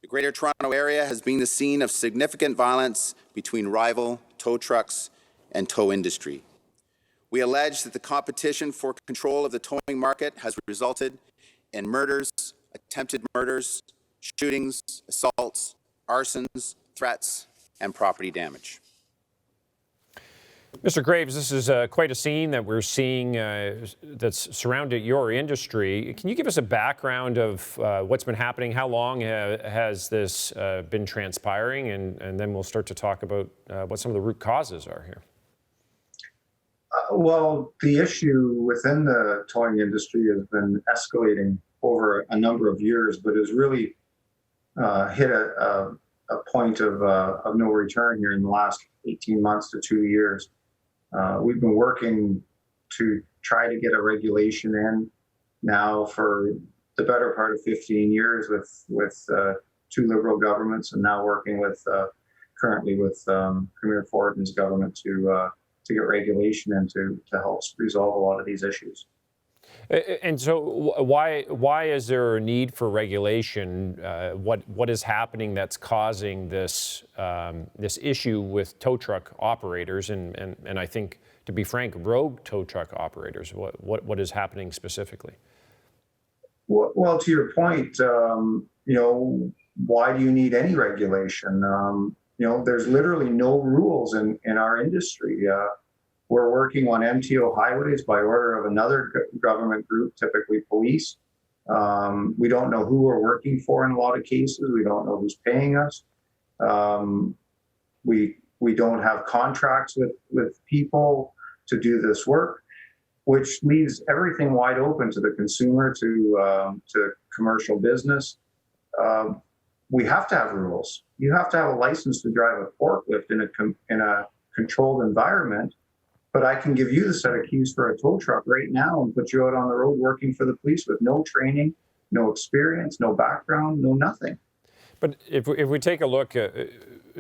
The Greater Toronto Area has been the scene of significant violence between rival tow trucks and tow industry. We allege that the competition for control of the towing market has resulted in murders, attempted murders, shootings, assaults, arsons, threats, and property damage. Mr. Graves, this is quite a scene that we're seeing that's surrounded your industry. Can you give us a background of what's been happening? How long has this been transpiring? And then we'll start to talk about what some of the root causes are here. Well, the issue within the towing industry has been escalating over a number of years, but has really hit a point of no return here in the last 18 months to 2 years. We've been working to try to get a regulation in now for the better part of 15 years with two Liberal governments, and now working with currently with Premier Ford and his government to get regulation and to help resolve a lot of these issues. And so why is there a need for regulation? What is happening that's causing this this issue with tow truck operators and I think, to be frank, rogue tow truck operators? What is happening specifically? Well, to your point, why do you need any regulation? There's literally no rules in our industry. We're working on MTO highways by order of another government group, typically police. We don't know who we're working for in a lot of cases. We don't know who's paying us. We don't have contracts with people to do this work, which leaves everything wide open to the consumer, to commercial business. We have to have rules. You have to have a license to drive a forklift in a controlled environment. But I can give you the set of keys for a tow truck right now and put you out on the road working for the police with no training, no experience, no background, no nothing. But if we take a look,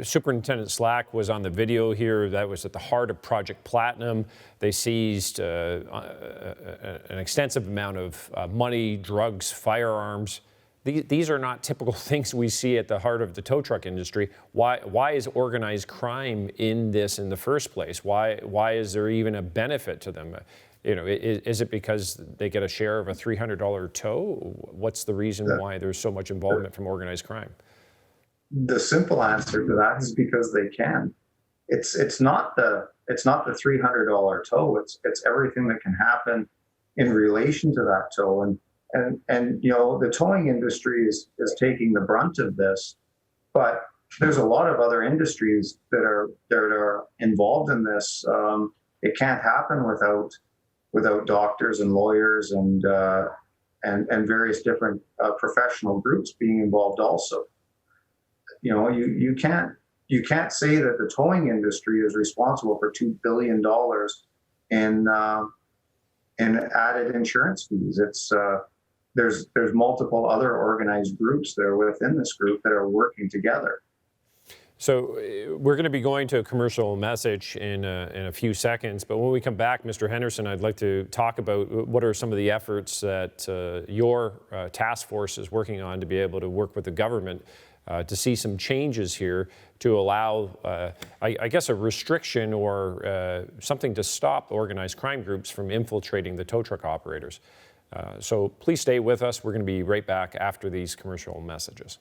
Superintendent Slack was on the video here. That was at the heart of Project Platinum. They seized an extensive amount of money, drugs, firearms. These are not typical things we see at the heart of the tow truck industry. Why is organized crime in this in the first place? Why is there even a benefit to them? Is it because they get a share of a $300 tow? What's the reason why there's so much involvement from organized crime? The simple answer to that is because they can. It's not the $300 tow. It's everything that can happen in relation to that tow. And the towing industry is taking the brunt of this, but there's a lot of other industries that are involved in this. It can't happen without doctors and lawyers and various different professional groups being involved also. You can't say that the towing industry is responsible for $2 billion in added insurance fees. There's multiple other organized groups that are within this group that are working together. So we're going to be going to a commercial message in a few seconds, but when we come back, Mr. Henderson, I'd like to talk about what are some of the efforts that your task force is working on to be able to work with the government to see some changes here to allow, I guess, a restriction or something to stop organized crime groups from infiltrating the tow truck operators. So please stay with us. We're going to be right back after these commercial messages.